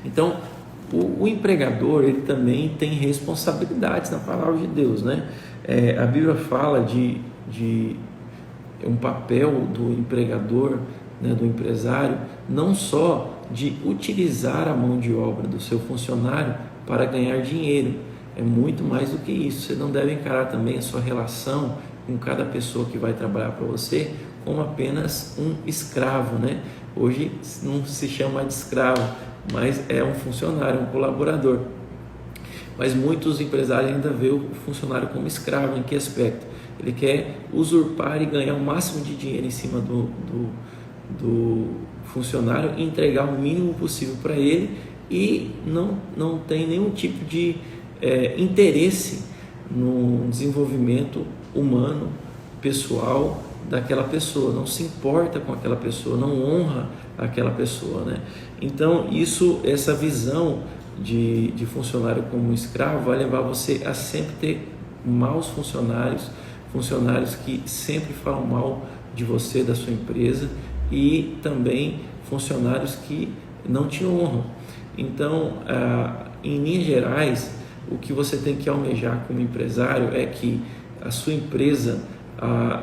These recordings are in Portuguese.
Então, o empregador, ele também tem responsabilidades na palavra de Deus, né? A Bíblia fala de um papel do empregador, né, do empresário, não só de utilizar a mão de obra do seu funcionário para ganhar dinheiro, é muito mais do que isso. Você não deve encarar também a sua relação com cada pessoa que vai trabalhar para você como apenas um escravo, né? Hoje não se chama de escravo, mas é um funcionário, um colaborador. Mas muitos empresários ainda veem o funcionário como escravo. Em que aspecto? Ele quer usurpar e ganhar o máximo de dinheiro em cima do funcionário e entregar o mínimo possível para ele, e não tem nenhum tipo de interesse no desenvolvimento humano, pessoal daquela pessoa, não se importa com aquela pessoa, não honra aquela pessoa, né? Então essa visão de funcionário como escravo vai levar você a sempre ter maus funcionários que sempre falam mal de você, da sua empresa, e também funcionários que não te honram. Então, em linhas gerais, o que você tem que almejar como empresário é que a sua empresa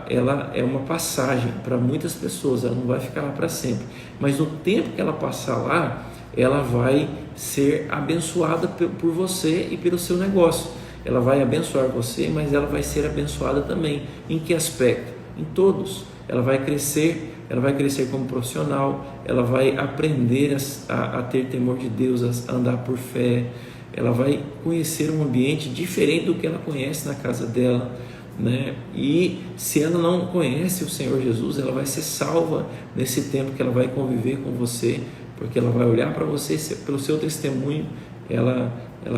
ela é uma passagem para muitas pessoas, ela não vai ficar lá para sempre, mas no tempo que ela passar lá, ela vai ser abençoada por você e pelo seu negócio. Ela vai abençoar você, mas ela vai ser abençoada também. Em que aspecto? Em todos. Ela vai crescer como profissional, ela vai aprender a ter temor de Deus, a andar por fé, ela vai conhecer um ambiente diferente do que ela conhece na casa dela, né? E se ela não conhece o Senhor Jesus, ela vai ser salva nesse tempo que ela vai conviver com você, porque ela vai olhar para você, pelo seu testemunho, ela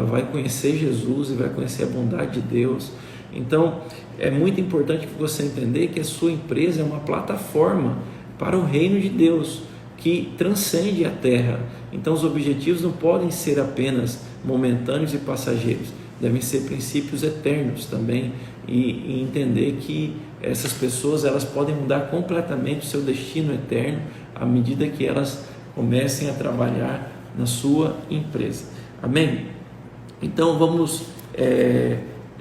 vai conhecer Jesus e vai conhecer a bondade de Deus. Então, é muito importante que você entender que a sua empresa é uma plataforma para o reino de Deus, que transcende a terra. Então, os objetivos não podem ser apenas momentâneos e passageiros, devem ser princípios eternos também, e entender que essas pessoas elas podem mudar completamente o seu destino eterno à medida que elas comecem a trabalhar na sua empresa. Amém? Então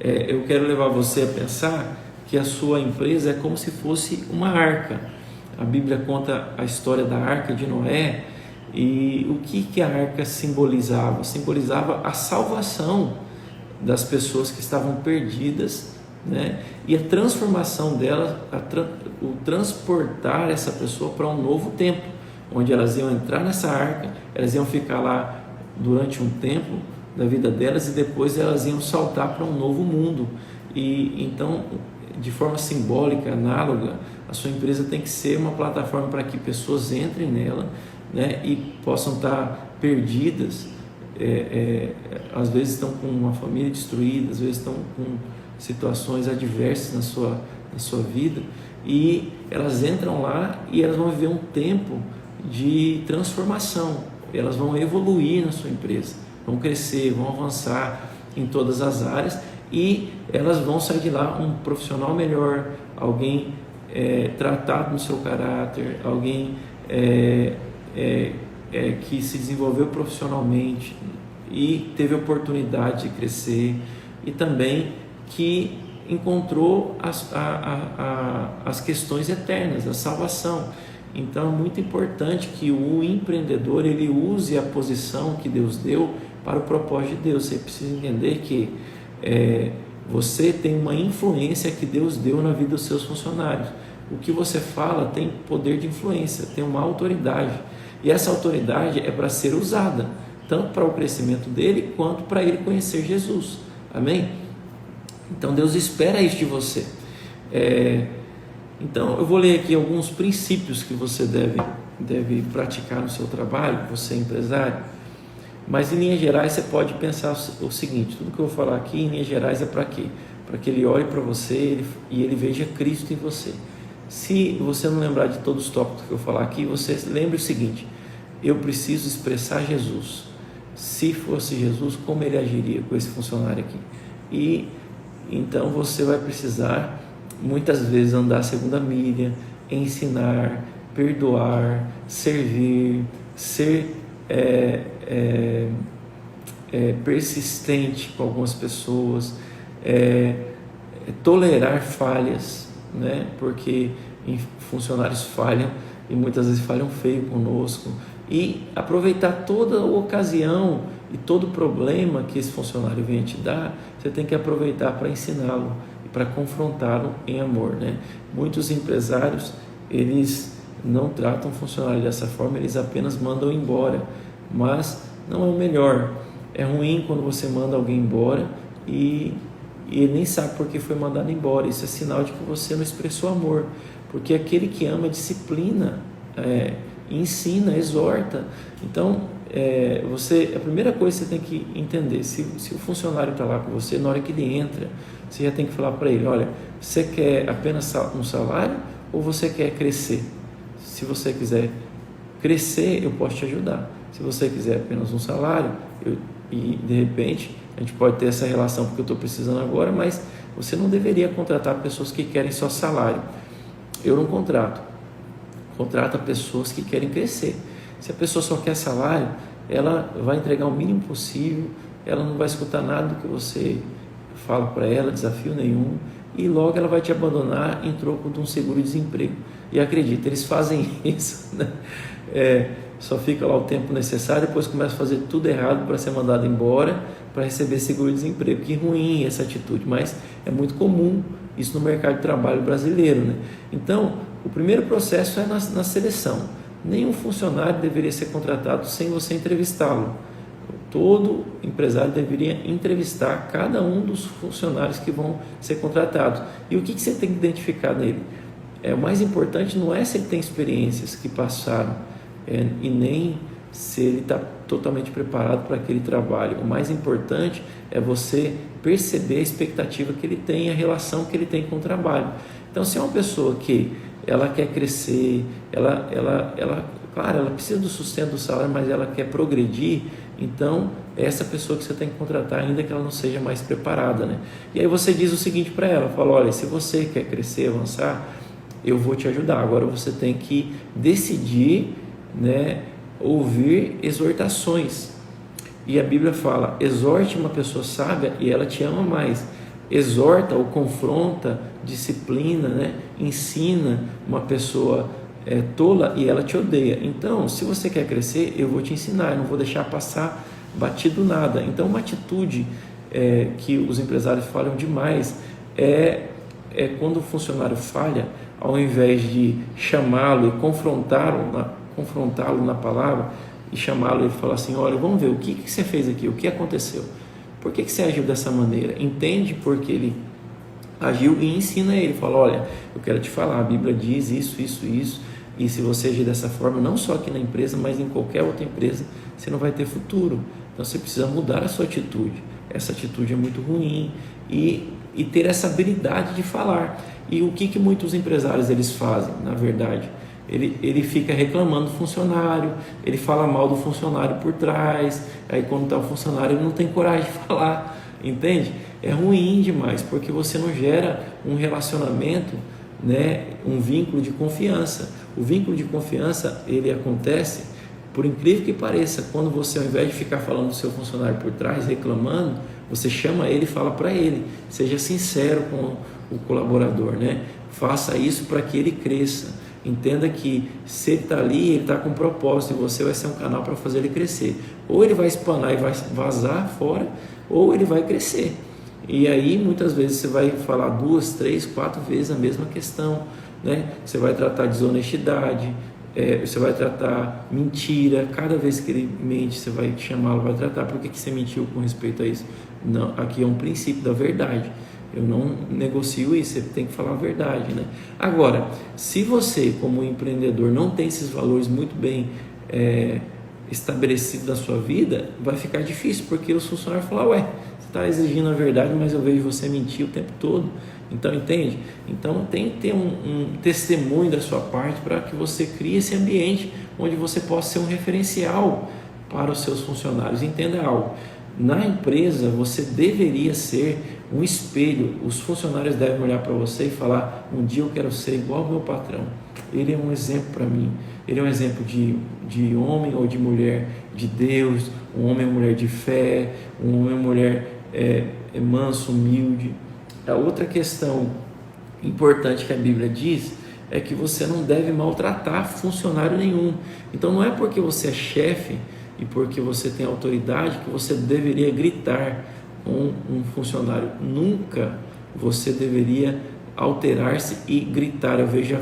eu quero levar você a pensar que a sua empresa é como se fosse uma arca. A Bíblia conta a história da arca de Noé, e o que a arca simbolizava? Simbolizava a salvação das pessoas que estavam perdidas, né? E a transformação delas, o transportar essa pessoa para um novo tempo, onde elas iam entrar nessa arca, elas iam ficar lá durante um tempo da vida delas, e depois elas iam saltar para um novo mundo. E então, de forma simbólica, análoga, a sua empresa tem que ser uma plataforma para que pessoas entrem nela, né, e possam estar perdidas, às vezes estão com uma família destruída, às vezes estão com situações adversas na sua vida, e elas entram lá e elas vão viver um tempo de transformação, elas vão evoluir na sua empresa, vão crescer, vão avançar em todas as áreas, e elas vão sair de lá um profissional melhor, alguém tratado no seu caráter, alguém que se desenvolveu profissionalmente e teve a oportunidade de crescer, e também que encontrou as questões eternas, a salvação. Então é muito importante que o empreendedor ele use a posição que Deus deu para o propósito de Deus. Você precisa entender que você tem uma influência que Deus deu na vida dos seus funcionários. O que você fala tem poder de influência, tem uma autoridade, e essa autoridade é para ser usada tanto para o crescimento dele quanto para ele conhecer Jesus. Amém? Então Deus espera isso de você. Então eu vou ler aqui alguns princípios que você deve praticar no seu trabalho, você é empresário. Mas em linhas gerais você pode pensar o seguinte: tudo que eu vou falar aqui em linhas gerais é para quê? Para que ele olhe para você e ele veja Cristo em você. Se você não lembrar de todos os tópicos que eu falar aqui, você lembre o seguinte: eu preciso expressar Jesus. Se fosse Jesus, como ele agiria com esse funcionário aqui? E então você vai precisar muitas vezes andar a segunda milha, ensinar, perdoar, servir, ser persistente com algumas pessoas, tolerar falhas, né? Porque funcionários falham e muitas vezes falham feio conosco, e aproveitar toda a ocasião e todo problema que esse funcionário venha te dar, você tem que aproveitar para ensiná-lo e para confrontá-lo em amor, né? Muitos empresários, eles não tratam o funcionário dessa forma, eles apenas mandam embora, mas não é o melhor. É ruim quando você manda alguém embora e ele nem sabe por que foi mandado embora. Isso é sinal de que você não expressou amor, porque aquele que ama disciplina, ensina, exorta. Então, a primeira coisa que você tem que entender, se o funcionário está lá com você, na hora que ele entra, você já tem que falar para ele: olha, você quer apenas um salário ou você quer crescer? Se você quiser crescer, eu posso te ajudar. Se você quiser apenas um salário, e de repente a gente pode ter essa relação porque eu estou precisando agora, mas você não deveria contratar pessoas que querem só salário. Eu não contrato. Contrata pessoas que querem crescer. Se a pessoa só quer salário, ela vai entregar o mínimo possível, ela não vai escutar nada do que você fala para ela, desafio nenhum, e logo ela vai te abandonar em troco de um seguro-desemprego. E acredita, eles fazem isso, né? Só fica lá o tempo necessário, depois começa a fazer tudo errado para ser mandado embora, para receber seguro-desemprego. Que ruim essa atitude, mas é muito comum isso no mercado de trabalho brasileiro, né? Então, o primeiro processo é na seleção. Nenhum funcionário deveria ser contratado sem você entrevistá-lo. Todo empresário deveria entrevistar cada um dos funcionários que vão ser contratados. E o que você tem que identificar nele? O mais importante não é se ele tem experiências que passaram, e nem se ele está totalmente preparado para aquele trabalho. O mais importante é você perceber a expectativa que ele tem, a relação que ele tem com o trabalho. Então, se é uma pessoa que ela quer crescer, claro, ela precisa do sustento do salário, mas ela quer progredir, então é essa pessoa que você tem que contratar, ainda que ela não seja mais preparada, né? E aí você diz o seguinte para ela, fala: olha, se você quer crescer, avançar, eu vou te ajudar. Agora você tem que decidir, né, ouvir exortações. E a Bíblia fala: exorte uma pessoa sábia e ela te ama mais. Exorta ou confronta, disciplina, né, ensina uma pessoa tola e ela te odeia. Então, se você quer crescer, eu vou te ensinar, eu não vou deixar passar batido nada. Então, uma atitude que os empresários falam demais é quando o funcionário falha, ao invés de chamá-lo e confrontá-lo na palavra e chamá-lo e falar assim: olha, vamos ver o que você fez aqui, o que aconteceu, por que você agiu dessa maneira, entende por que ele agiu e ensina ele, fala: olha, eu quero te falar, a Bíblia diz isso, e se você agir dessa forma, não só aqui na empresa, mas em qualquer outra empresa, você não vai ter futuro. Então você precisa mudar a sua atitude, essa atitude é muito ruim, e ter essa habilidade de falar. E o que muitos empresários eles fazem, na verdade? Ele fica reclamando do funcionário, ele fala mal do funcionário por trás, aí quando está o funcionário ele não tem coragem de falar, entende? É ruim demais, porque você não gera um relacionamento, né, um vínculo de confiança. O vínculo de confiança, ele acontece, por incrível que pareça, quando você, ao invés de ficar falando do seu funcionário por trás, reclamando, você chama ele e fala para ele. Seja sincero com o colaborador, né? Faça isso para que ele cresça. Entenda que se ele está ali, ele está com um propósito, e você vai ser um canal para fazer ele crescer. Ou ele vai espanar e vai vazar fora, ou ele vai crescer. E aí muitas vezes você vai falar 2, 3, 4 vezes a mesma questão, né? Você vai tratar desonestidade, você vai tratar mentira. Cada vez que ele mente, você vai chamá-lo, vai tratar: por que você mentiu com respeito a isso? Não, aqui é um princípio da verdade. Eu não negocio isso, você tem que falar a verdade, né? Agora, se você, como empreendedor, não tem esses valores muito bem estabelecidos na sua vida, vai ficar difícil, porque os funcionários vão falar: ué, você está exigindo a verdade, mas eu vejo você mentir o tempo todo. Então, entende? Então, tem que ter um testemunho da sua parte para que você crie esse ambiente onde você possa ser um referencial para os seus funcionários. Entenda algo: na empresa você deveria ser um espelho. Os funcionários devem olhar para você e falar: um dia eu quero ser igual ao meu patrão, ele é um exemplo para mim. ele é um exemplo de homem ou de mulher de Deus, um homem ou mulher de fé, um homem ou mulher manso, humilde. A outra questão importante que a Bíblia diz é que você não deve maltratar funcionário nenhum. Então não é porque você é chefe e porque você tem autoridade que você deveria gritar com um funcionário. Nunca você deveria alterar-se e gritar. Eu vejo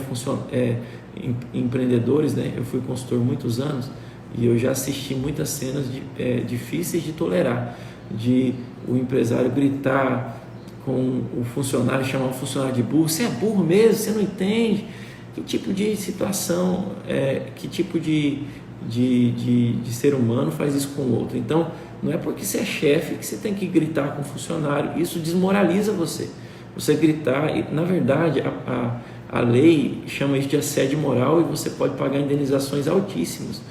empreendedores, né? Eu fui consultor muitos anos e eu já assisti muitas cenas difíceis de tolerar, de o empresário gritar com o funcionário, chamar o funcionário de burro. Você é burro mesmo? Você não entende? Que tipo de situação, que tipo de ser humano faz isso com o outro? Então, não é porque você é chefe que você tem que gritar com o funcionário. Isso desmoraliza você. Você gritar, e, na verdade, a lei chama isso de assédio moral e você pode pagar indenizações altíssimas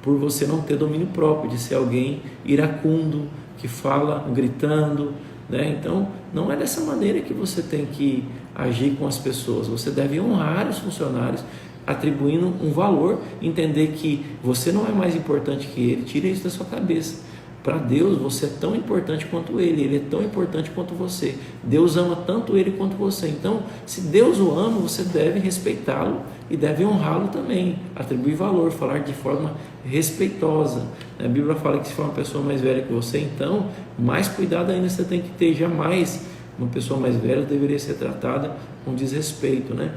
por você não ter domínio próprio, de ser alguém iracundo, que fala gritando, né? Então, não é dessa maneira que você tem que agir com as pessoas. Você deve honrar os funcionários, atribuindo um valor, entender que você não é mais importante que ele. Tira isso da sua cabeça. Para Deus, você é tão importante quanto ele é tão importante quanto você. Deus ama tanto ele quanto você. Então, se Deus o ama, você deve respeitá-lo e deve honrá-lo também, atribuir valor, falar de forma respeitosa. A Bíblia fala que se for uma pessoa mais velha que você, então, mais cuidado ainda você tem que ter. Jamais uma pessoa mais velha deveria ser tratada com desrespeito, né?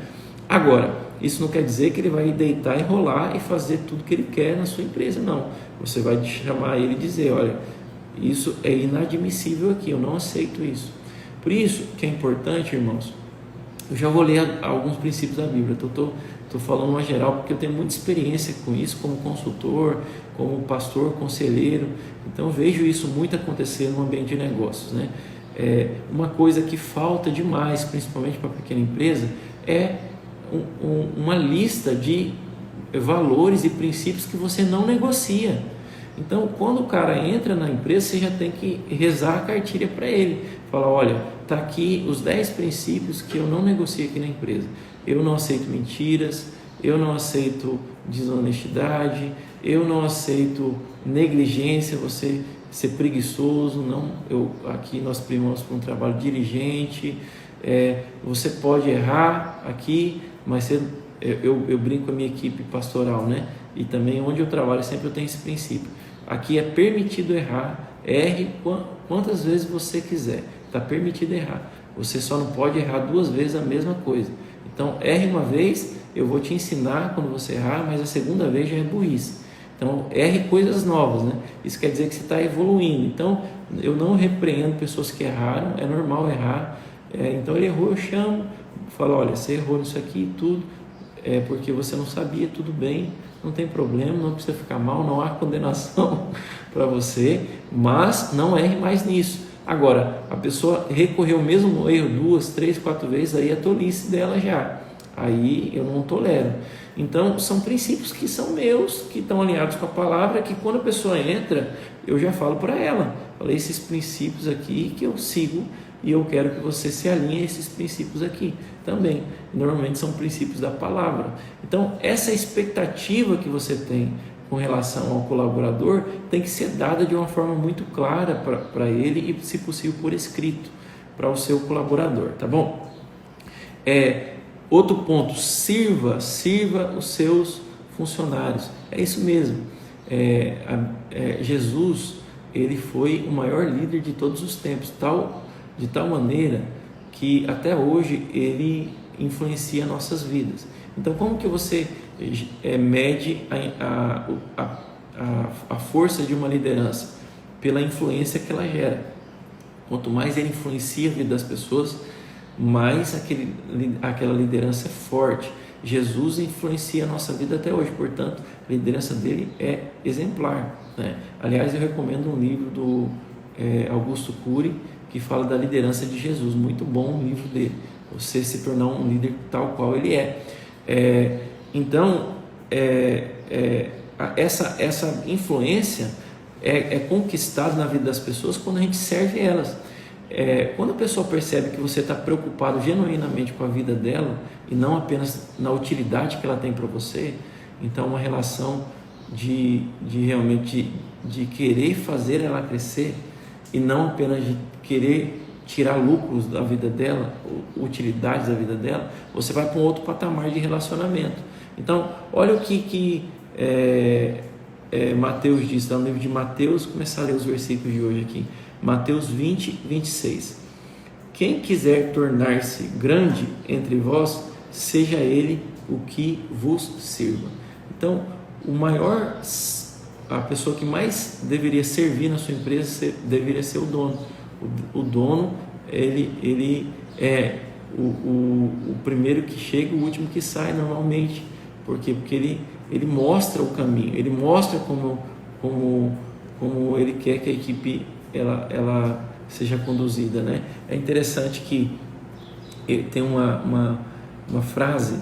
Agora, isso não quer dizer que ele vai deitar e rolar e fazer tudo que ele quer na sua empresa, não. Você vai chamar ele e dizer, olha, isso é inadmissível aqui, eu não aceito isso. Por isso que é importante, irmãos, eu já vou ler alguns princípios da Bíblia, estou falando uma geral porque eu tenho muita experiência com isso, como consultor, como pastor, conselheiro, então eu vejo isso muito acontecer no ambiente de negócios, né? Uma coisa que falta demais, principalmente para a pequena empresa, é uma lista de valores e princípios que você não negocia. Então, quando o cara entra na empresa, você já tem que rezar a cartilha para ele. Falar, olha, está aqui os 10 princípios que eu não negocio aqui na empresa. Eu não aceito mentiras, eu não aceito desonestidade, eu não aceito negligência, você ser preguiçoso, aqui nós primamos para um trabalho diligente, você pode errar aqui, mas eu brinco com a minha equipe pastoral, né? E também onde eu trabalho sempre eu tenho esse princípio. Aqui é permitido errar, erre quantas vezes você quiser, está permitido errar. Você só não pode errar 2 vezes a mesma coisa. Então, erre uma vez, eu vou te ensinar quando você errar, mas a segunda vez já é burrice. Então, erre coisas novas, né? Isso quer dizer que você está evoluindo. Então, eu não repreendo pessoas que erraram, é normal errar. Então, ele errou, eu chamo, falo, olha, você errou nisso aqui e tudo, porque você não sabia, tudo bem, não tem problema, não precisa ficar mal, não há condenação para você, mas não erre mais nisso. Agora, a pessoa recorreu ao mesmo erro 2, 3, 4 vezes, aí é tolice dela já, aí eu não tolero. Então, são princípios que são meus, que estão alinhados com a palavra, que quando a pessoa entra, eu já falo para ela, falei esses princípios aqui que eu sigo e eu quero que você se alinhe a esses princípios aqui também. Normalmente são princípios da palavra. Então, essa expectativa que você tem com relação ao colaborador tem que ser dada de uma forma muito clara para ele e, se possível, por escrito para o seu colaborador, tá bom? Outro ponto, sirva os seus funcionários. É isso mesmo. Jesus, ele foi o maior líder de todos os tempos, de tal maneira que até hoje ele influencia nossas vidas. Então, como que você mede a força de uma liderança? Pela influência que ela gera. Quanto mais ele influencia a vida das pessoas, mais aquela liderança é forte. Jesus influencia a nossa vida até hoje, portanto, a liderança dele é exemplar, né? Aliás, eu recomendo um livro do Augusto Cury, que fala da liderança de Jesus, muito bom o livro dele, você se tornar um líder tal qual ele é. Então, essa influência é conquistada na vida das pessoas quando a gente serve elas. Quando a pessoa percebe que você está preocupado genuinamente com a vida dela e não apenas na utilidade que ela tem para você, Então, uma relação de realmente de querer fazer ela crescer e não apenas de querer tirar lucros da vida dela, utilidades da vida dela, você vai para um outro patamar de relacionamento. Então, olha o que Mateus diz, está no livro de Mateus, começar a ler os versículos de hoje aqui. Mateus 20, 26. Quem quiser tornar-se grande entre vós, seja ele o que vos sirva. Então, a pessoa que mais deveria servir na sua empresa deveria ser o dono. O dono, ele é o primeiro que chega, o último que sai normalmente. Por quê? Porque ele mostra o caminho, ele mostra como ele quer que a equipe ela seja conduzida, né? É interessante que tem uma frase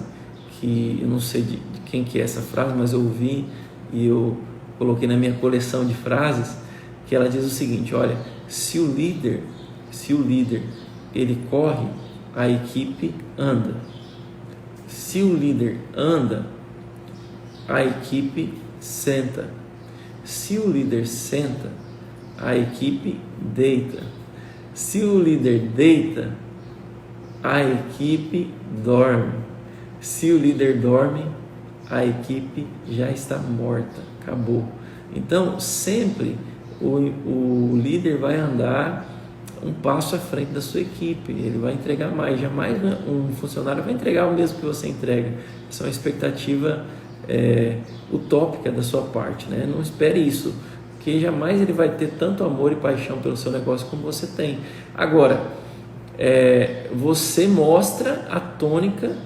que eu não sei de quem que é essa frase, mas eu ouvi e eu coloquei na minha coleção de frases, que ela diz o seguinte: olha, se o líder ele corre, a equipe anda. Se o líder anda, a equipe senta. Se o líder senta, a equipe deita. Se o líder deita, a equipe dorme. Se o líder dorme, a equipe já está morta, acabou. Então, sempre o líder vai andar um passo à frente da sua equipe, ele vai entregar mais. Jamais um funcionário vai entregar o mesmo que você entrega. Essa é uma expectativa utópica da sua parte, né? Não espere isso, porque jamais ele vai ter tanto amor e paixão pelo seu negócio como você tem. Agora, você mostra a tônica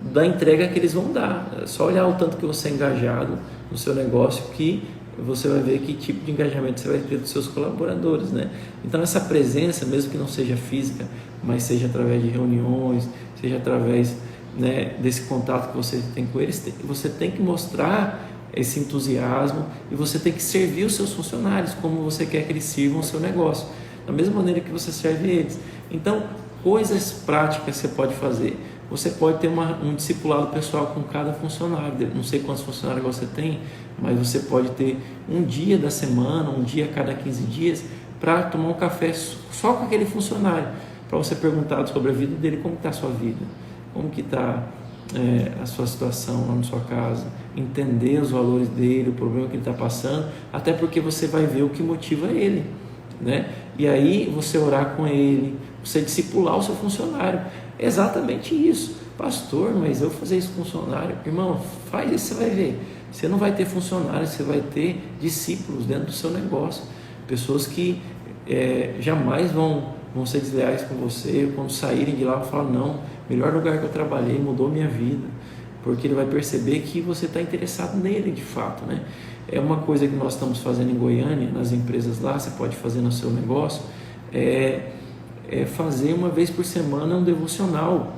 da entrega que eles vão dar. É só olhar o tanto que você é engajado no seu negócio, que você vai ver que tipo de engajamento você vai ter dos seus colaboradores, né? Então, essa presença, mesmo que não seja física, mas seja através de reuniões, seja através, né, desse contato que você tem com eles, você tem que mostrar esse entusiasmo e você tem que servir os seus funcionários como você quer que eles sirvam o seu negócio, da mesma maneira que você serve eles. Então, coisas práticas você pode fazer. Você pode ter um discipulado pessoal com cada funcionário. Não sei quantos funcionários você tem, mas você pode ter um dia da semana, um dia a cada 15 dias, para tomar um café só com aquele funcionário, para você perguntar sobre a vida dele, como está a sua vida, como que está a sua situação lá na sua casa, entender os valores dele, o problema que ele está passando, até porque você vai ver o que motiva ele, né? E aí você orar com ele, você discipular o seu funcionário. É exatamente isso. Pastor, mas eu fazer isso com funcionário? Irmão, faz isso, você vai ver. Você não vai ter funcionários, você vai ter discípulos dentro do seu negócio, pessoas que jamais vão ser desleais com você. Quando saírem de lá, vão falar: não, melhor lugar que eu trabalhei, mudou minha vida, porque ele vai perceber que você está interessado nele de fato, né? É uma coisa que nós estamos fazendo em Goiânia, nas empresas lá, você pode fazer no seu negócio, fazer uma vez por semana um devocional,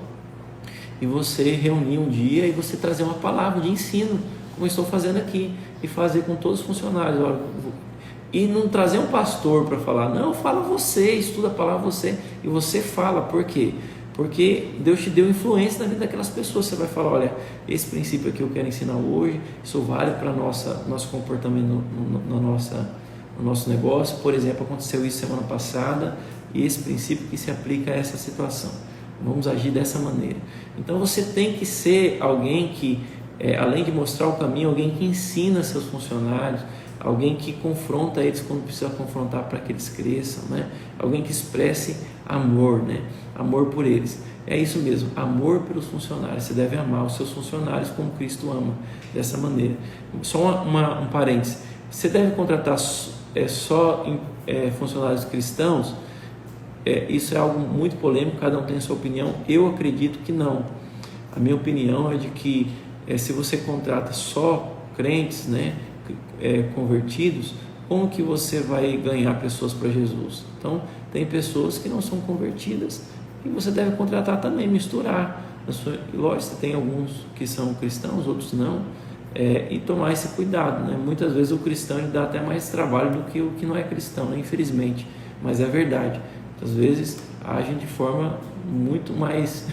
e você reunir um dia e você trazer uma palavra de ensino, como eu estou fazendo aqui, e fazer com todos os funcionários. E não trazer um pastor para falar, não, fala você, estuda a palavra você, e você fala. Por quê? Porque Deus te deu influência na vida daquelas pessoas. Você vai falar: olha, esse princípio aqui eu quero ensinar hoje, isso vale para nosso comportamento no nosso negócio. Por exemplo, aconteceu isso semana passada, e esse princípio que se aplica a essa situação, vamos agir dessa maneira. Então você tem que ser alguém que, além de mostrar o caminho, alguém que ensina seus funcionários, alguém que confronta eles quando precisa confrontar para que eles cresçam, né? Alguém que expresse amor, né? Amor por eles. É isso mesmo, amor pelos funcionários. Você deve amar os seus funcionários como Cristo ama, dessa maneira. Só um parênteses: você deve contratar só funcionários cristãos? Isso é algo muito polêmico, cada um tem a sua opinião. Eu acredito que não. A minha opinião é de que se você contrata só crentes, né, convertidos, como que você vai ganhar pessoas para Jesus? Então, tem pessoas que não são convertidas e você deve contratar também, misturar. Lógico, tem alguns que são cristãos, outros não, e tomar esse cuidado, né? Muitas vezes o cristão ele dá até mais trabalho do que o que não é cristão, né? Infelizmente, mas é verdade. Às vezes agem de forma muito mais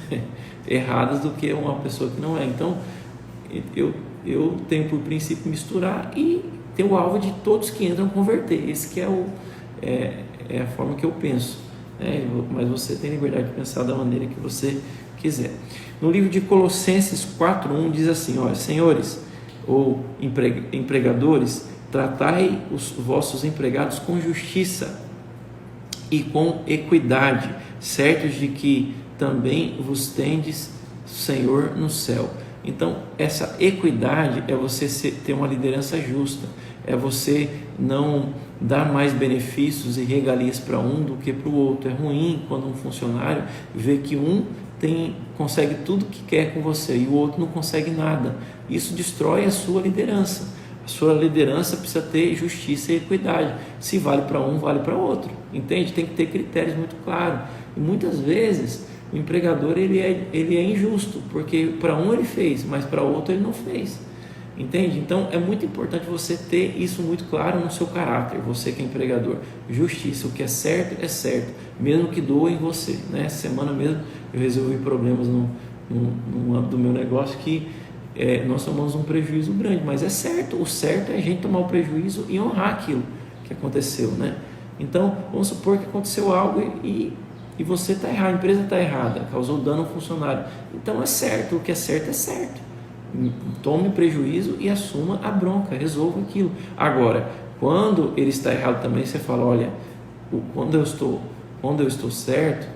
erradas do que uma pessoa que não é. Então, eu tenho por princípio misturar e ter o alvo de todos que entram converter. Esse que é a forma que eu penso, né? Mas você tem liberdade de pensar da maneira que você quiser. No livro de Colossenses 4:1 diz assim: olha, senhores ou empregadores, tratai os vossos empregados com justiça e com equidade, certos de que também vos tendes Senhor no céu. Então, essa equidade é você ter uma liderança justa, é você não dar mais benefícios e regalias para um do que para o outro. É ruim quando um funcionário vê que um consegue tudo que quer com você e o outro não consegue nada. Isso destrói a sua liderança. A sua liderança precisa ter justiça e equidade. Se vale para um, vale para outro. Entende? Tem que ter critérios muito claros. E muitas vezes o empregador ele é injusto, porque para um ele fez, mas para outro ele não fez. Entende? Então é muito importante você ter isso muito claro no seu caráter, você que é empregador. Justiça, o que é certo, mesmo que doa em você, né? Essa semana mesmo eu resolvi problemas no âmbito do meu negócio que nós tomamos um prejuízo grande, mas é certo, o certo é a gente tomar o prejuízo e honrar aquilo que aconteceu, né? Então vamos supor que aconteceu algo e você está errado, a empresa está errada, causou dano ao funcionário, então é certo, o que é certo, tome prejuízo e assuma a bronca, resolva aquilo. Agora, quando ele está errado também, você fala, olha, quando eu estou certo,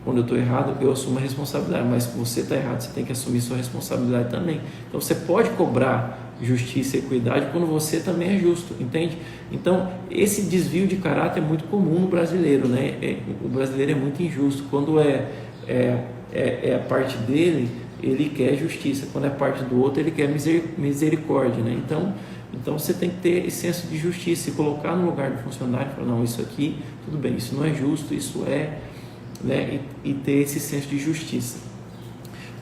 quando eu estou errado, eu assumo a responsabilidade, mas se você está errado, você tem que assumir sua responsabilidade também. Então você pode cobrar justiça e equidade quando você também é justo, entende? Então esse desvio de caráter é muito comum no brasileiro, né? O brasileiro é muito injusto. Quando é a parte dele, ele quer justiça, quando é parte do outro, ele quer misericórdia, né? Então você tem que ter esse senso de justiça e colocar no lugar do funcionário e falar, não, isso aqui, tudo bem, isso não é justo, isso né? E ter esse senso de justiça.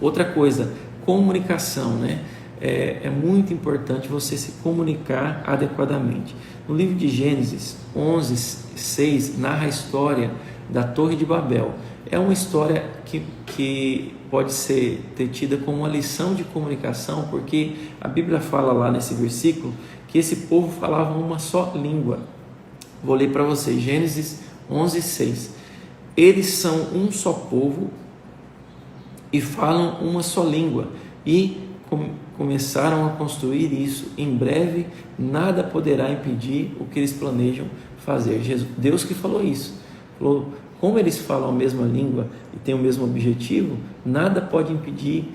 Outra coisa, comunicação, né? É muito importante você se comunicar adequadamente. No livro de Gênesis 11:6 narra a história da Torre de Babel. É uma história que pode ser tida como uma lição de comunicação, porque a Bíblia fala lá nesse versículo que esse povo falava uma só língua. Vou ler para vocês, Gênesis 11:6. Eles são um só povo e falam uma só língua e começaram a construir isso. Em breve, nada poderá impedir o que eles planejam fazer. Deus que falou isso. Falou, como eles falam a mesma língua e têm o mesmo objetivo, nada pode impedir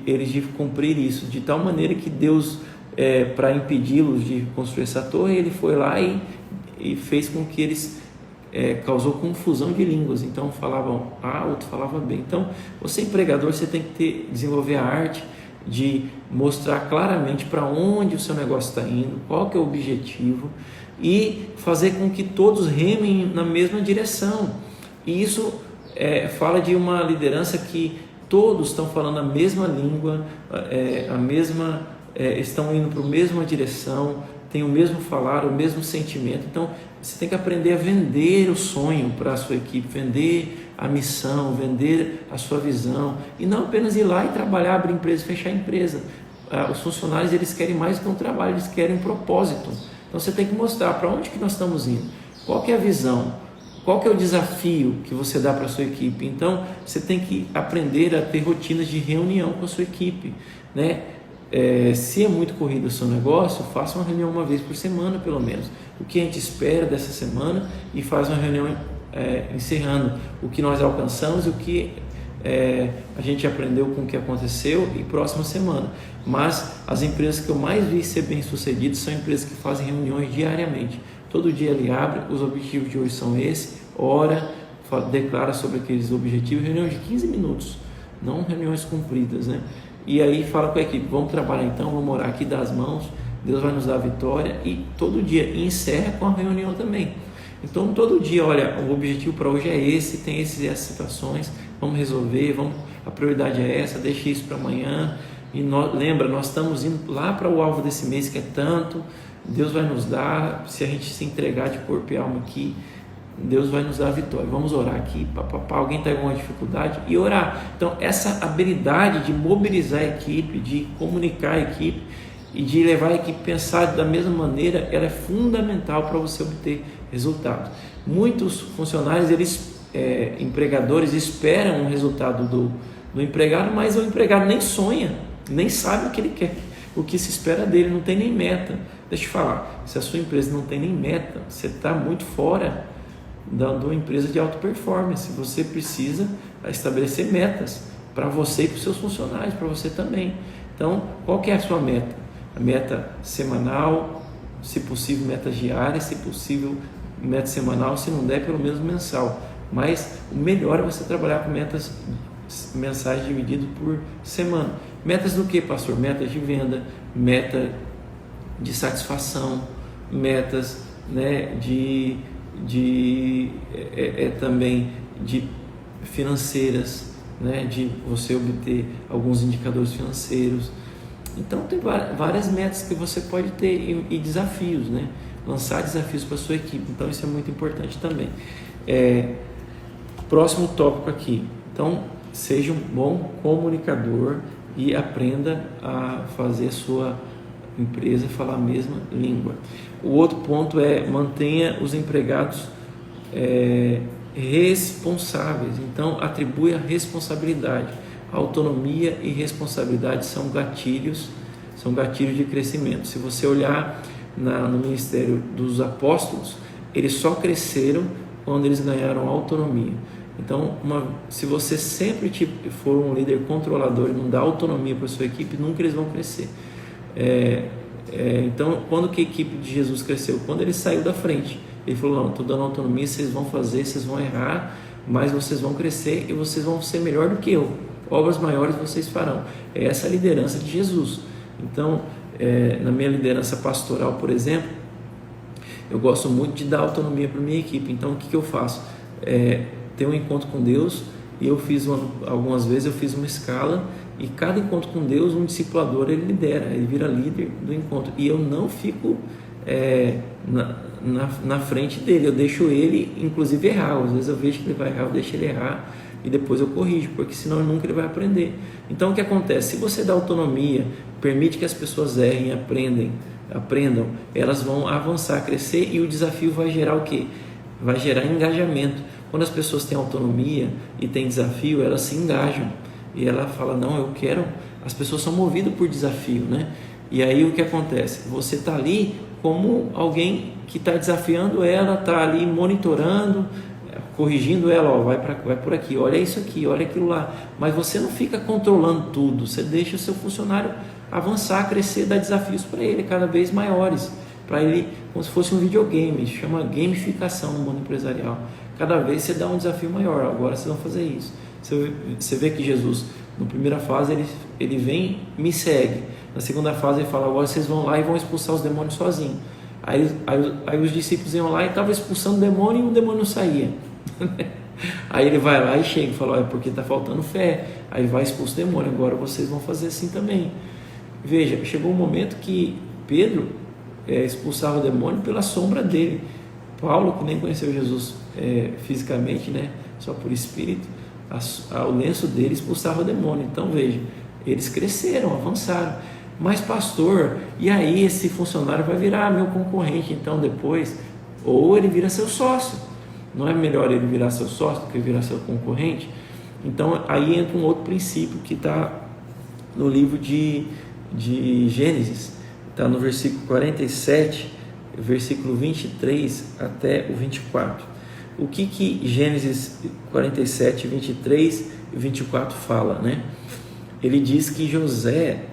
eles de cumprir isso. De tal maneira que Deus, para impedi-los de construir essa torre, ele foi lá e fez com que eles... causou confusão de línguas, então falavam A, outro falava B. Então, você empregador, você tem que desenvolver a arte de mostrar claramente para onde o seu negócio está indo, qual que é o objetivo e fazer com que todos remem na mesma direção. E isso fala de uma liderança que todos estão falando a mesma língua, estão indo para a mesma direção, tem o mesmo falar, o mesmo sentimento. Então você tem que aprender a vender o sonho para a sua equipe, vender a missão, vender a sua visão e não apenas ir lá e trabalhar, abrir empresa, fechar empresa. Os funcionários, eles querem mais do que um trabalho, eles querem um propósito. Então você tem que mostrar para onde que nós estamos indo, qual que é a visão, qual que é o desafio que você dá para a sua equipe. Então você tem que aprender a ter rotinas de reunião com a sua equipe, né? Se é muito corrido o seu negócio, faça uma reunião uma vez por semana pelo menos, o que a gente espera dessa semana, e faz uma reunião encerrando o que nós alcançamos e o que a gente aprendeu com o que aconteceu e próxima semana. Mas as empresas que eu mais vi ser bem sucedidas são empresas que fazem reuniões diariamente. Todo dia ele abre, os objetivos de hoje são esses, ora, declara sobre aqueles objetivos, reunião de 15 minutos, não reuniões compridas, né? E aí fala com a equipe, vamos trabalhar então, vamos orar aqui, dar as mãos, Deus vai nos dar a vitória, e todo dia, e encerra com a reunião também. Então todo dia, olha, o objetivo para hoje é esse, tem essas situações, vamos resolver, a prioridade é essa, deixa isso para amanhã, e lembra, nós estamos indo lá para o alvo desse mês que é tanto, Deus vai nos dar, se a gente se entregar de corpo e alma aqui, Deus vai nos dar a vitória. Vamos orar aqui, alguém está em alguma dificuldade, e orar. Então, essa habilidade de mobilizar a equipe, de comunicar a equipe e de levar a equipe a pensar da mesma maneira, ela é fundamental para você obter resultados. Muitos funcionários, empregadores, esperam um resultado do empregado, mas o empregado nem sonha, nem sabe o que ele quer, o que se espera dele, não tem nem meta. Deixa eu te falar, se a sua empresa não tem nem meta, você está muito fora de uma empresa de alta performance. Você precisa estabelecer metas para você e para os seus funcionários, para você também. Então, qual que é a sua meta? A meta semanal, se possível meta diária, se possível meta semanal, se não der pelo menos mensal. Mas o melhor é você trabalhar com metas mensais dividido por semana. Metas do que, pastor? Metas de venda, meta de satisfação, metas, né, também de financeiras, né, de você obter alguns indicadores financeiros. Então tem várias metas que você pode ter e desafios, né? Lançar desafios para a sua equipe. Então isso é muito importante também. Próximo tópico aqui. Então, seja um bom comunicador e aprenda a fazer a sua empresa falar a mesma língua. O outro ponto é mantenha os empregados responsáveis. Então, atribui a responsabilidade. Autonomia e responsabilidade são gatilhos de crescimento. Se você olhar no ministério dos apóstolos, eles só cresceram quando eles ganharam autonomia. Então, se você sempre for um líder controlador e não dá autonomia para a sua equipe, nunca eles vão crescer. Então, quando que a equipe de Jesus cresceu? Quando ele saiu da frente. Ele falou, não, estou dando autonomia, vocês vão fazer, vocês vão errar, mas vocês vão crescer e vocês vão ser melhor do que eu. Obras maiores vocês farão. É essa a liderança de Jesus. Então, na minha liderança pastoral, por exemplo, eu gosto muito de dar autonomia para a minha equipe. Então, o que eu faço? Ter um encontro com Deus, e algumas vezes eu fiz uma escala, e cada encontro com Deus, um discipulador, ele lidera, ele vira líder do encontro, e eu não fico na frente dele, eu deixo ele inclusive errar. Às vezes eu vejo que ele vai errar, eu deixo ele errar e depois eu corrijo, porque senão nunca ele vai aprender. Então o que acontece? Se você dá autonomia, permite que as pessoas errem, aprendam, elas vão avançar, crescer, e o desafio vai gerar o quê? Vai gerar engajamento. Quando as pessoas têm autonomia e têm desafio, elas se engajam e ela fala, não, eu quero. As pessoas são movidas por desafio, né? E aí o que acontece? Você está ali como alguém que está desafiando ela, está ali monitorando, corrigindo ela, vai por aqui, olha isso aqui, olha aquilo lá. Mas você não fica controlando tudo, você deixa o seu funcionário avançar, crescer, dar desafios para ele cada vez maiores, para ele, como se fosse um videogame, chama gamificação no mundo empresarial. Cada vez você dá um desafio maior, agora vocês vão fazer isso. Você vê que Jesus, na primeira fase, ele vem, me segue. Na segunda fase ele fala, agora vocês vão lá e vão expulsar os demônios sozinhos. Aí os discípulos iam lá e estavam expulsando o demônio e o demônio não saía. Aí ele vai lá e chega e fala, porque está faltando fé. Aí vai expulso o demônio, agora vocês vão fazer assim também. Veja, chegou um momento que Pedro expulsava o demônio pela sombra dele. Paulo, que nem conheceu Jesus fisicamente, né, só por espírito, o lenço dele expulsava o demônio. Então veja, eles cresceram, avançaram. Mas pastor, e aí esse funcionário vai virar meu concorrente então depois, ou ele vira seu sócio. Não é melhor ele virar seu sócio do que virar seu concorrente? Então aí entra um outro princípio que está no livro de Gênesis, está no versículo 47, versículo 23 até o 24. O que Gênesis 47, 23 e 24 fala, né? Ele diz que José,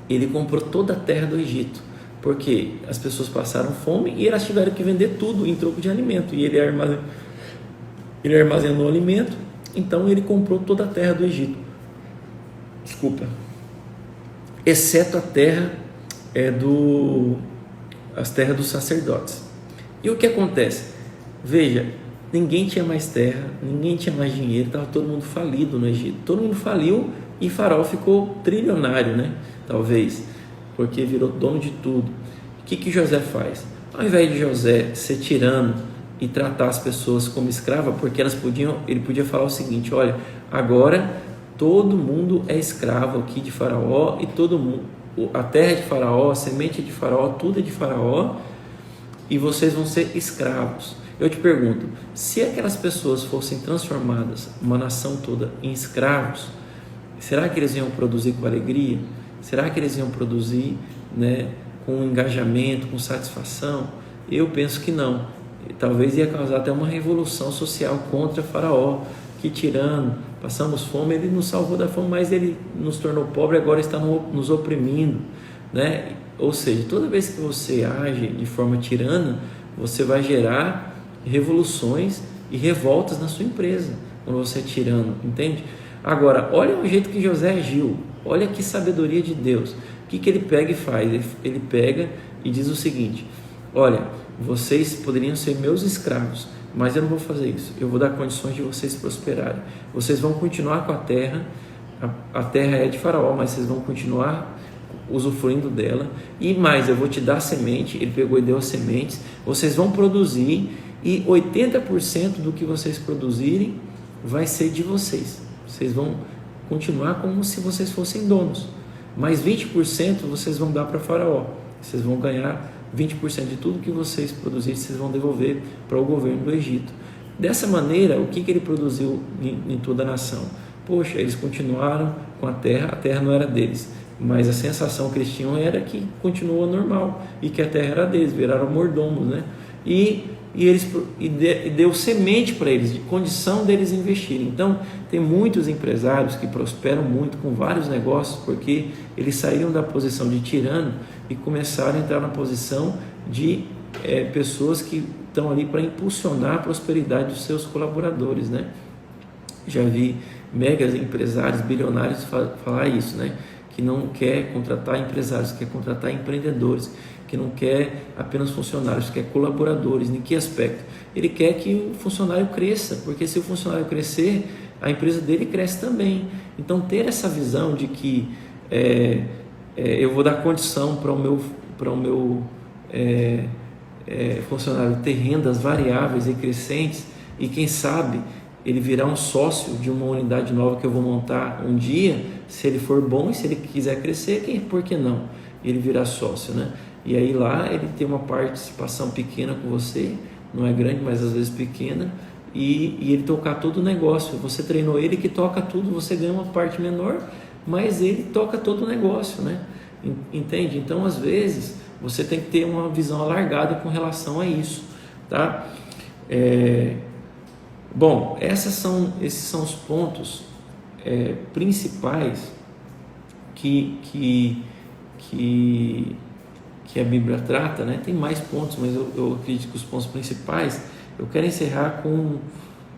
ele comprou toda a terra do Egito, porque as pessoas passaram fome e elas tiveram que vender tudo em troco de alimento, e ele armazenou alimento, então ele comprou toda a terra do Egito, exceto a terra as terras dos sacerdotes. E o que acontece? Veja, ninguém tinha mais terra, ninguém tinha mais dinheiro, estava todo mundo falido no Egito, todo mundo faliu, e Faraó ficou trilionário, né? Talvez, porque virou dono de tudo. O que José faz? Ao invés de José ser tirano e tratar as pessoas como escrava, porque ele podia falar o seguinte: olha, agora todo mundo é escravo aqui de Faraó, e todo mundo, a terra é de Faraó, a semente é de Faraó, tudo é de Faraó, e vocês vão ser escravos. Eu te pergunto, se aquelas pessoas fossem transformadas, uma nação toda, em escravos, será que eles iam produzir com alegria? Será que eles iam produzir, né, com engajamento, com satisfação? Eu penso que não. Talvez ia causar até uma revolução social contra Faraó. Que tirano, passamos fome, ele nos salvou da fome, mas ele nos tornou pobre, agora está nos oprimindo, né? Ou seja, toda vez que você age de forma tirana, você vai gerar revoluções e revoltas na sua empresa, quando você é tirano, entende? Agora, olha o jeito que José agiu, olha que sabedoria de Deus. O que ele pega e faz? Ele pega e diz o seguinte: olha, vocês poderiam ser meus escravos, mas eu não vou fazer isso, eu vou dar condições de vocês prosperarem. Vocês vão continuar com a terra é de Faraó, mas vocês vão continuar usufruindo dela, e mais, eu vou te dar semente. Ele pegou e deu as sementes, vocês vão produzir, e 80% do que vocês produzirem vai ser de vocês. Vocês vão continuar como se vocês fossem donos, mas 20% vocês vão dar para Faraó. Vocês vão ganhar 20% de tudo que vocês produzirem, vocês vão devolver para o governo do Egito. Dessa maneira, o que ele produziu em toda a nação? Poxa, eles continuaram com a terra não era deles, mas a sensação que eles tinham era que continuou normal e que a terra era deles, viraram mordomos, né? E deu semente para eles, de condição deles investirem. Então, tem muitos empresários que prosperam muito com vários negócios, porque eles saíram da posição de tirano e começaram a entrar na posição de pessoas que estão ali para impulsionar a prosperidade dos seus colaboradores, né? Já vi megas empresários, bilionários falar isso, né? Que não quer contratar empresários, quer contratar empreendedores, que não quer apenas funcionários, quer colaboradores. Em que aspecto? Ele quer que o funcionário cresça, porque se o funcionário crescer, a empresa dele cresce também. Então, ter essa visão de que eu vou dar condição para o meu funcionário ter rendas variáveis e crescentes, e quem sabe ele virar um sócio de uma unidade nova que eu vou montar um dia, se ele for bom e se ele quiser crescer, por que não? Ele virar sócio, né? E aí lá ele tem uma participação pequena com você, não é grande, mas às vezes pequena, e ele tocar todo o negócio. Você treinou ele que toca tudo, você ganha uma parte menor, mas ele toca todo o negócio, né? Entende? Então, às vezes, você tem que ter uma visão alargada com relação a isso, tá? Bom, esses são os pontos principais que a Bíblia trata, né? Tem mais pontos, mas eu acredito que os pontos principais. Eu quero encerrar com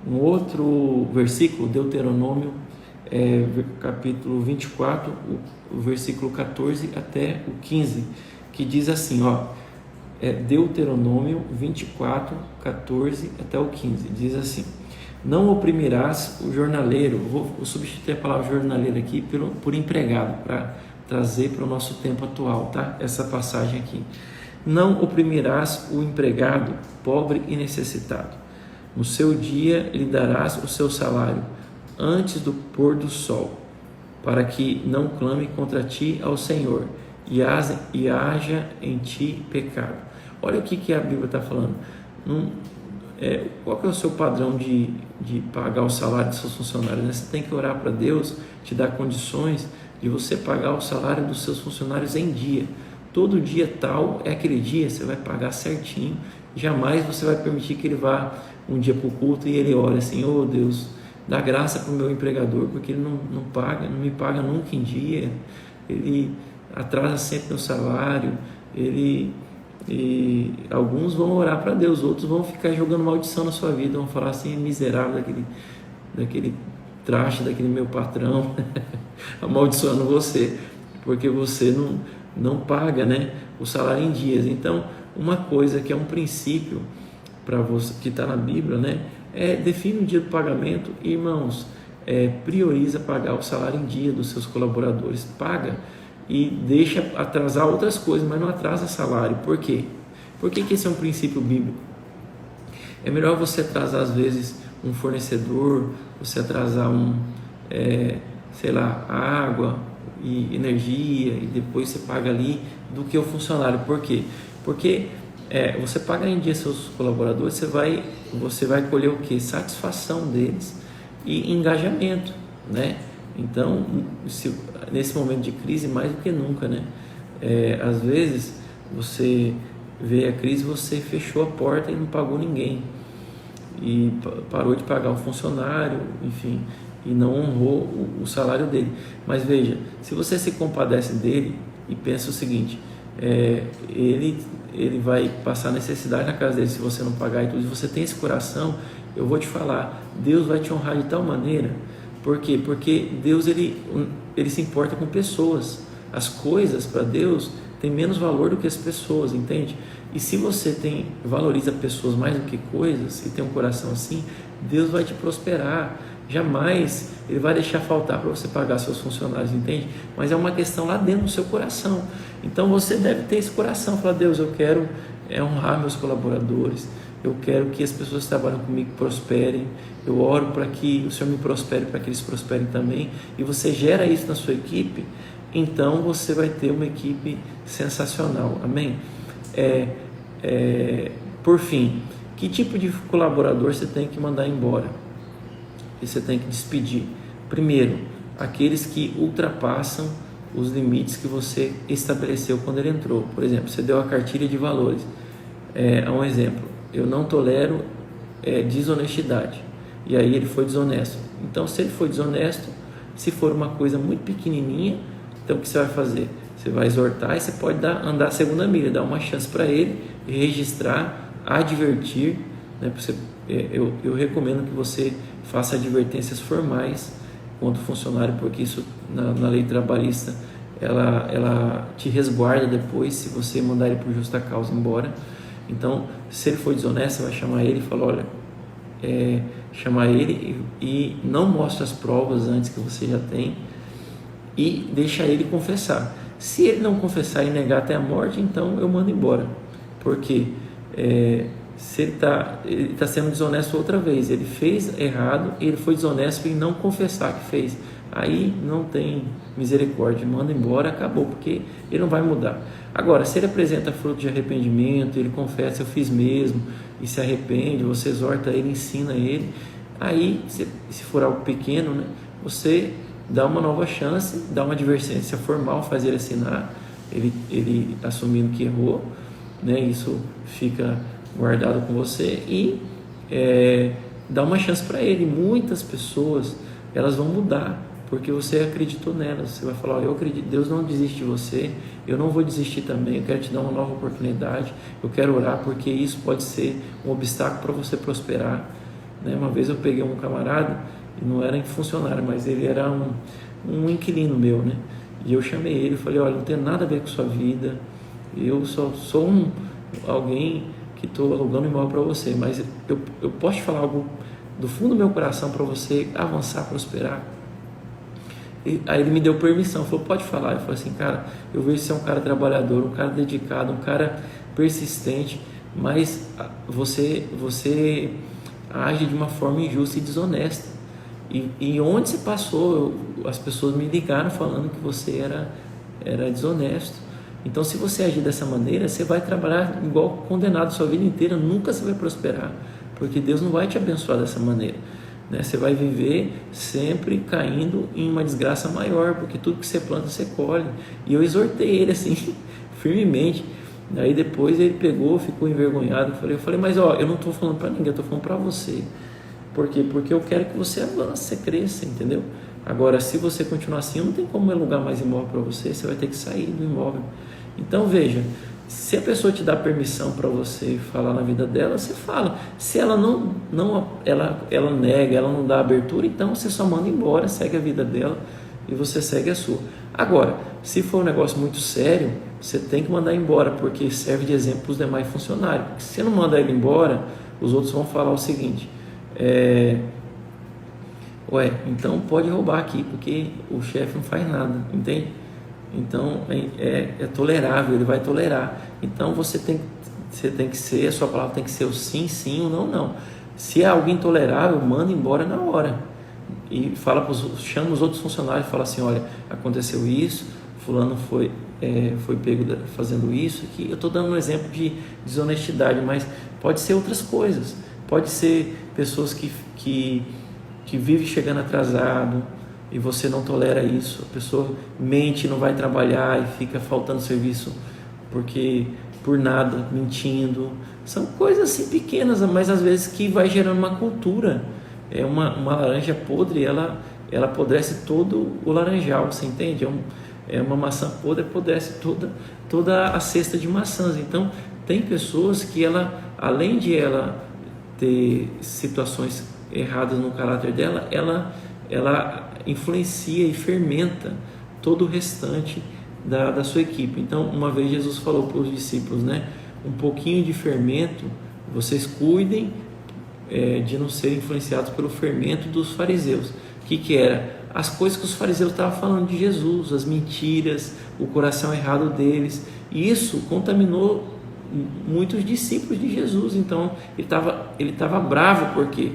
um outro versículo, Deuteronômio, capítulo 24, o versículo 14 até o 15, que diz assim, Deuteronômio 24, 14 até o 15, diz assim: não oprimirás o jornaleiro. Vou substituir a palavra jornaleiro aqui por empregado, para trazer para o nosso tempo atual, tá? Essa passagem aqui. Não oprimirás o empregado, pobre e necessitado. No seu dia lhe darás o seu salário, antes do pôr do sol, para que não clame contra ti ao Senhor, e haja em ti pecado. Olha o que a Bíblia está falando. Qual que é o seu padrão de pagar o salário dos seus funcionários, né? Você tem que orar para Deus te dar condições de você pagar o salário dos seus funcionários em dia. Todo dia tal é aquele dia, você vai pagar certinho. Jamais você vai permitir que ele vá um dia para o culto e ele ore assim: oh Deus, dá graça para o meu empregador, porque ele não me paga nunca em dia, ele atrasa sempre meu salário. E alguns vão orar para Deus, outros vão ficar jogando maldição na sua vida, vão falar assim: miserável daquele traste, daquele meu patrão, amaldiçoando você, porque você não paga, né, o salário em dias. Então, uma coisa que é um princípio para você, que está na Bíblia, né, define o dia do pagamento. Irmãos, prioriza pagar o salário em dia dos seus colaboradores, paga e deixa atrasar outras coisas, mas não atrasa salário. Por quê? Por que esse é um princípio bíblico? É melhor você atrasar às vezes um fornecedor, você atrasar sei lá, água e energia e depois você paga ali, do que o funcionário. Por quê? Porque você paga em dia seus colaboradores, você vai colher o quê? Satisfação deles e engajamento, né? Então, nesse momento de crise, mais do que nunca, né? Às vezes, você vê a crise, você fechou a porta e não pagou ninguém. E parou de pagar o funcionário, enfim, e não honrou o salário dele. Mas veja, se você se compadece dele e pensa o seguinte, ele vai passar necessidade na casa dele se você não pagar e tudo, se você tem esse coração, eu vou te falar, Deus vai te honrar de tal maneira. Por quê? Porque Deus ele se importa com pessoas. As coisas para Deus têm menos valor do que as pessoas, entende? E se você valoriza pessoas mais do que coisas e tem um coração assim, Deus vai te prosperar. Jamais Ele vai deixar faltar para você pagar seus funcionários, entende? Mas é uma questão lá dentro do seu coração. Então você deve ter esse coração, falar, Deus, eu quero honrar meus colaboradores, eu quero que as pessoas que trabalham comigo prosperem, eu oro para que o Senhor me prospere, para que eles prosperem também, e você gera isso na sua equipe, então você vai ter uma equipe sensacional, amém? Por fim, que tipo de colaborador você tem que mandar embora? E você tem que despedir? Primeiro, aqueles que ultrapassam os limites que você estabeleceu quando ele entrou. Por exemplo, você deu a cartilha de valores. Um exemplo, eu não tolero desonestidade. E aí ele foi desonesto. Então, se ele foi desonesto, se for uma coisa muito pequenininha, então o que você vai fazer? Você vai exortar e você pode andar a segunda milha, dar uma chance para ele, registrar, advertir, né? Eu recomendo que você faça advertências formais contra o funcionário, porque isso na lei trabalhista ela te resguarda depois se você mandar ele por justa causa embora. Então, se ele for desonesto, você vai chamar ele e falar, olha, chamar ele e não mostra as provas antes que você já tem e deixa ele confessar. Se ele não confessar e negar até a morte, então eu mando embora, porque se ele está sendo desonesto outra vez, ele fez errado e ele foi desonesto em não confessar que fez, aí não tem misericórdia, manda embora, acabou, porque ele não vai mudar. Agora, se ele apresenta fruto de arrependimento, ele confessa, eu fiz mesmo, e se arrepende, você exorta ele, ensina ele, aí, se for algo pequeno, né, você dá uma nova chance, dá uma advertência formal, faz ele assinar, ele assumindo que errou, né, isso fica guardado com você e dá uma chance para ele. Muitas pessoas, elas vão mudar porque você acreditou nelas. Você vai falar, olha, eu acredito, Deus não desiste de você, eu não vou desistir também, eu quero te dar uma nova oportunidade, eu quero orar porque isso pode ser um obstáculo para você prosperar, né? Uma vez eu peguei um camarada, e não era funcionário, mas ele era um inquilino meu, né? E eu chamei ele e falei, olha, não tem nada a ver com sua vida, eu só sou alguém que estou alugando imóvel para você, mas eu posso te falar algo do fundo do meu coração para você avançar, prosperar. E aí ele me deu permissão, falou, pode falar. Eu falei assim, cara, eu vejo que você é um cara trabalhador, um cara dedicado, um cara persistente, mas você age de uma forma injusta e desonesta. E onde você passou, as pessoas me ligaram falando que você era desonesto. Então, se você agir dessa maneira, você vai trabalhar igual condenado sua vida inteira, nunca você vai prosperar, porque Deus não vai te abençoar dessa maneira, né? Você vai viver sempre caindo em uma desgraça maior, porque tudo que você planta, você colhe. E eu exortei ele assim, firmemente. Daí depois ele pegou, ficou envergonhado. Eu falei, mas eu não estou falando para ninguém, eu estou falando para você. Por quê? Porque eu quero que você avance, você cresça, entendeu? Agora, se você continuar assim, não tem como alugar mais imóvel para você, você vai ter que sair do imóvel. Então, veja, se a pessoa te dá permissão para você falar na vida dela, você fala. Se ela ela nega, ela não dá abertura, então você só manda embora, segue a vida dela e você segue a sua. Agora, se for um negócio muito sério, você tem que mandar embora, porque serve de exemplo para os demais funcionários. Porque se você não mandar ele embora, os outros vão falar o seguinte, então pode roubar aqui, porque o chefe não faz nada, entende? Então é tolerável, ele vai tolerar. Então você tem que você tem que ser, a sua palavra tem que ser o sim, sim, o não, não. Se é algo intolerável, manda embora na hora. E chama os outros funcionários e fala assim, olha, aconteceu isso, fulano foi pego fazendo isso, que eu estou dando um exemplo de desonestidade, mas pode ser outras coisas, pode ser pessoas que vivem chegando atrasado e você não tolera isso, a pessoa mente, não vai trabalhar e fica faltando serviço porque por nada, mentindo, são coisas assim pequenas, mas às vezes que vai gerando uma cultura. Uma laranja podre, ela apodrece todo o laranjal, você entende? Uma maçã podre apodrece toda a cesta de maçãs. Então, tem pessoas que além de ela ter situações erradas no caráter dela, ela influencia e fermenta todo o restante da sua equipe. Então, uma vez Jesus falou para os discípulos, né? Um pouquinho de fermento, vocês cuidem de não serem influenciados pelo fermento dos fariseus. O que era? As coisas que os fariseus estavam falando de Jesus, as mentiras, o coração errado deles, e isso contaminou muitos discípulos de Jesus. Então ele estava bravo, porque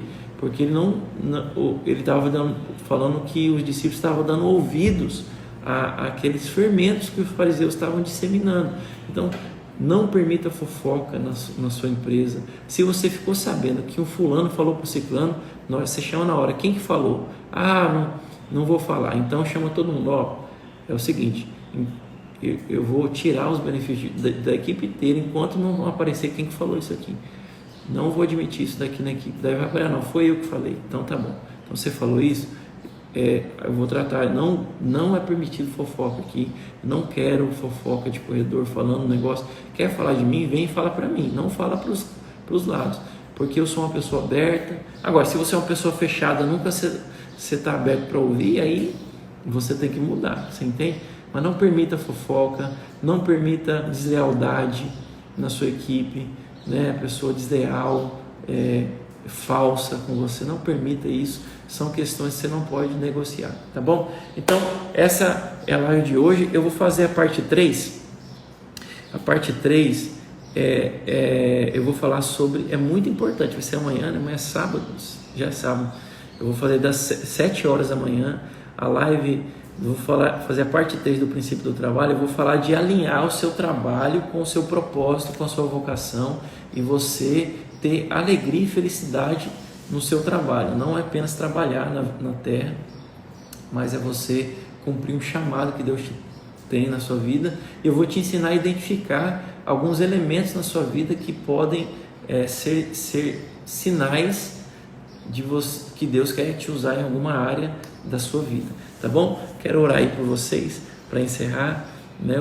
ele estava falando que os discípulos estavam dando ouvidos àqueles fermentos que os fariseus estavam disseminando. Então, não permita fofoca na sua empresa. Se você ficou sabendo que um fulano falou para o ciclano, você chama na hora. Quem que falou? Não vou falar. Então chama todo mundo. É o seguinte, eu vou tirar os benefícios da equipe inteira enquanto não aparecer quem que falou isso aqui. Não vou admitir isso daqui na equipe. Daí vai falar, não, foi eu que falei. Então tá bom. Então você falou isso, eu vou tratar. Não é permitido fofoca aqui. Não quero fofoca de corredor falando um negócio. Quer falar de mim? Vem e fala para mim. Não fala para os lados. Porque eu sou uma pessoa aberta. Agora, se você é uma pessoa fechada, nunca você está aberto para ouvir, aí você tem que mudar. Você entende? Mas não permita fofoca. Não permita deslealdade na sua equipe, né? A pessoa desleal, falsa com você. Não permita isso. São questões que você não pode negociar, tá bom? Então, essa é a live de hoje. Eu vou fazer a parte 3. A parte 3 eu vou falar sobre, é muito importante, vai ser amanhã, né? Amanhã é sábado, já é sábado. Eu vou fazer das 7 horas da manhã a live. Eu vou fazer a parte 3 do princípio do trabalho. Eu vou falar de alinhar o seu trabalho com o seu propósito, com a sua vocação, e você ter alegria e felicidade no seu trabalho. Não é apenas trabalhar na terra, mas é você cumprir um chamado que Deus tem na sua vida. Eu vou te ensinar a identificar alguns elementos na sua vida que podem ser sinais de você, que Deus quer te usar em alguma área da sua vida, tá bom? Quero orar aí por vocês para encerrar, né?